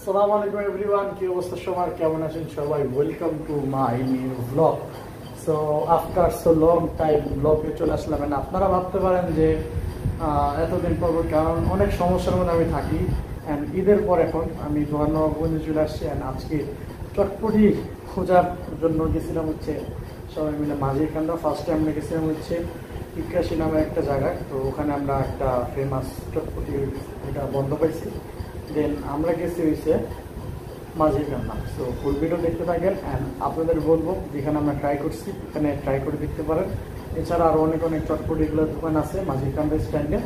আসসালামু আলাইকুম এভরিওয়ান, কি অবস্থা সবার, কেমন আছেন সবাই? Welcome to my new blog. So after so long time ব্লগে চলে আসলাম। আপনারা ভাবতে পারেন যে এতদিন পর, কারণ অনেক সমস্যার মধ্যে আমি থাকি। অ্যান্ড ঈদের পর এখন আমি নবাবগঞ্জে চলে আসছি। অ্যান্ড আজকে চটপটি খোঁজার জন্য গেছিলাম হচ্ছে সবাই মিলে মাঝিরকান্দা। ফার্স্ট টাইম আমরা গেছিলাম হচ্ছে ইকাশি নামে একটা জায়গায়। তো ওখানে আমরা একটা ফেমাস চটপটি এটা বন্ধ পাইছি। দেন আমরা গেছি হয়েছে মাঝিরকান্দা। সো ফুল ভিডিও দেখতে থাকেন। অ্যান্ড আপনাদের বলবো যেখানে আমরা ট্রাই করছি এখানে ট্রাই করে দেখতে পারেন। এছাড়া আরও অনেক চটপটিগুলোর দোকান আছে মাঝিরকান্দা স্ট্যান্ডে।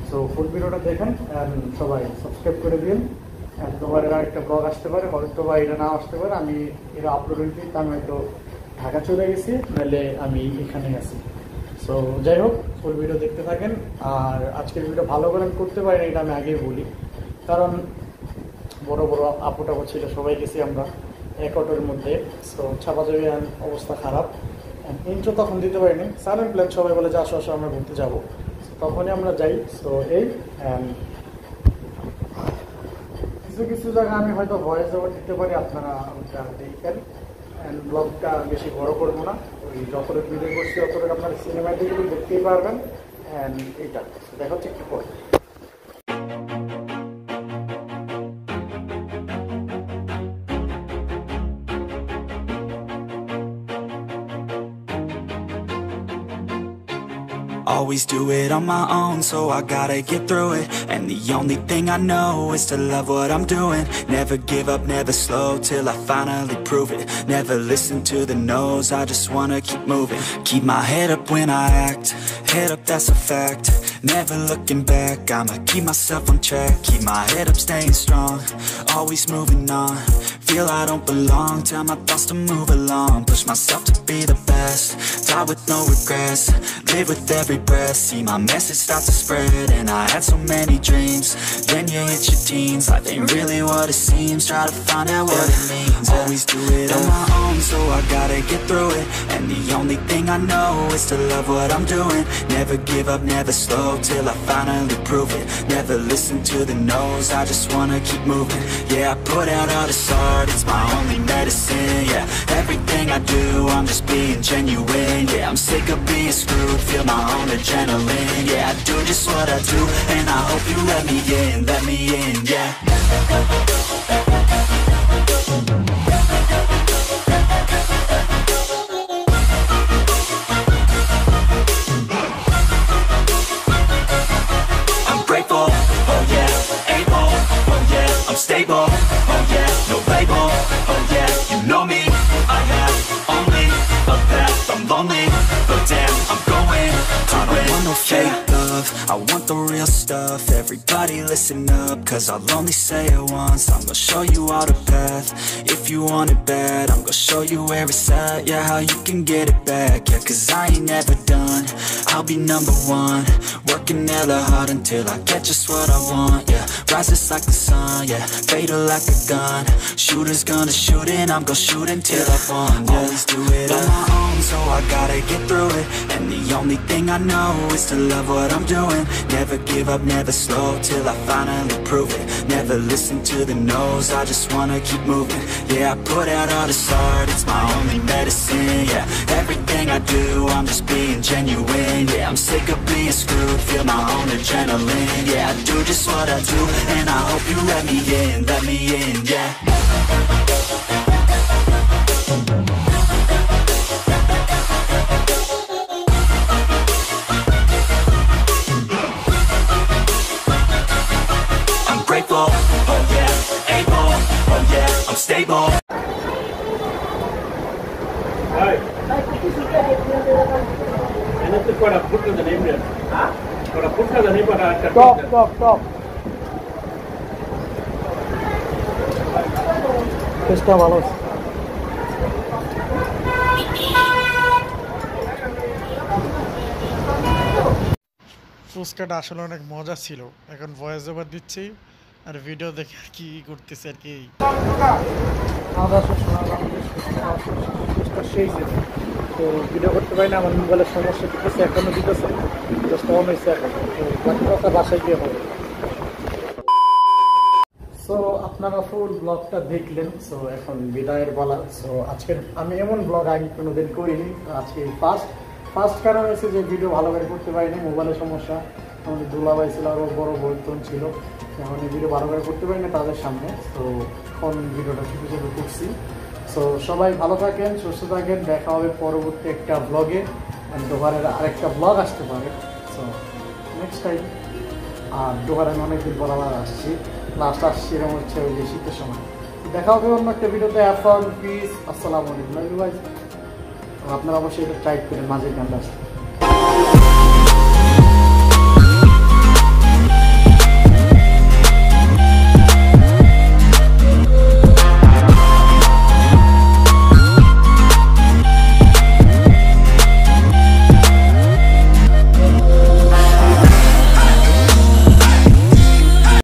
সো ফুল ভিডিওটা দেখেন অ্যান্ড সবাই সাবস্ক্রাইব করে দিন। অ্যান্ড তোমার এরা একটা ব্লগ আসতে পারে, হয়তো বা এটা না আসতে পারে। আমি এরা আপলোড হইতে আমি হয়তো ঢাকা চলে গেছি, নাহলে আমি এখানে আছি। সো যাই হোক, ফুল ভিডিও দেখতে থাকেন। আর আজকের ভিডিও ভালো করে করতে পারি না, এটা আমি আগেই বলি, কারণ বড় বড় আপু টাপু ছিল, সবাই গেছি আমরা এক অটোর মধ্যে। সো চাপাচাপি অবস্থা খারাপ। ইন্ট্রো তখন দিতে পারিনি, সাডেন প্ল্যান, সবাই বলে যে আসো আসো আমরা ঘুরতে যাবো, তখনই আমরা যাই। সো এই কিছু কিছু জায়গা আমি হয়তো ভয়েস ওভার দিতে পারি, আপনারা ওটা দেখেন। অ্যান্ড ব্লগটা বেশি বড় করবো না, ওই যতটা ভিডিও করছি ততটা আপনারা সিনেমাটিকলি দেখতেই পারবেন। অ্যান্ড এইটা দেখা হচ্ছে কি পরে। Always do it on my own, so I gotta get through it. And the only thing I know is to love what I'm doing. Never give up, never slow, till I finally prove it. Never listen to the no's, I just wanna keep moving. Keep my head up when I act, head up, that's a fact. Never looking back, I'ma keep myself on track. Keep my head up, staying strong, always moving on. Feel I don't belong, tell my thoughts to move along. Push myself to be the best, die with no regrets. Live with every breath, see my message start to spread. And I had so many dreams, then you hit your teens. Life ain't really what it seems, try to find out what it means. Always do it on my own, so I gotta get through it. And the only thing I know is to love what I'm doing. Never give up, never slow, till I finally prove it. Never listen to the no's, I just wanna keep moving. Yeah, I put out all this art, it's my only medicine. Yeah, everything I do, I'm just being genuine. Yeah, I'm sick of being screwed, feel my own adrenaline. Yeah, I do just what I do, and I hope you let me in, yeah. I'm grateful, oh yeah, able, oh yeah, I'm stable, oh yeah, no label, oh yeah, you know me, I have only a path, I'm lonely, but damn, I'm going to win. I don't want no fake love, I want the real stuff. Everybody listen up, cause I'll only say it once. I'm gonna show you all the path, if you want it bad. I'm gonna show you where it's at, yeah, how you can get it back. Yeah, cause I ain't never done, I'll be number one. Working hella hard until I get just what I want. Yeah, rises like the sun, yeah, fatal like a gun. Shooters gonna shoot and I'm gonna shoot until I won. Yeah. Always do it on my own, so I gotta get through it. And the only thing I know is to love what I'm doing. Never give up, never slow, till I finally prove it. Never listen to the no's, I just wanna keep moving. Yeah, I put out all this art, it's my only medicine. Yeah, everything I do, I'm just being genuine. Yeah, I'm sick of being screwed, feel my own adrenaline. Yeah, I do just what I do, and I hope you let me in, yeah. I'm grateful, oh yeah, able, oh yeah, I'm stable. Hi. And it's got a put in the name there. Got a put in the name, but I can top চেষ্টা ভালো আছে। ফুচকাটা আসলে অনেক মজা ছিল। এখন voice over দিচ্ছি আর ভিডিও দেখে আর কি করতেছে আর কি। সেই ছিল তো ভিডিও করতে পারি না, আমার মোবাইলের সমস্যা দিতেছে, এখনো দিতেছে, জাস্ট অন হয়েছে এখন। তো বাকি কথা বাসায় গিয়ে হবে। সো আপনারা ফুল ব্লগটা দেখলেন। সো এখন বিদায়ের বলা। সো আজকে আমি এমন ব্লগ আগে কোনোদিন করিনি, আজকে ফার্স্ট কারণ হচ্ছে যে ভিডিও ভালো করে করতে পারিনি, মোবাইলের সমস্যা। আমাদের দুলাভাই ছিল, আরও বড় বৈতন ছিল, এখন ভিডিও ভালো করে করতে পারিনি তাদের সামনে। তো এখন ভিডিওটা ছোটো ছোটো করছি। সো সবাই ভালো থাকেন, সুস্থ থাকেন, দেখা হবে পরবর্তী একটা ব্লগে। ডোভারের আরেকটা ব্লগ আসতে পারে। So next time. আর ডোভারে আমি অনেকদিন পর আবার আসছি, লাস্ট আসছি এরকম হচ্ছে ওই যে শীতের সময়। দেখা হবে অন্য একটা ভিডিওতে। পিস, আসসালামু আলাইকুম। আপনারা অবশ্যই এটা ট্রাই করেন মাঝে গানটা আসতে।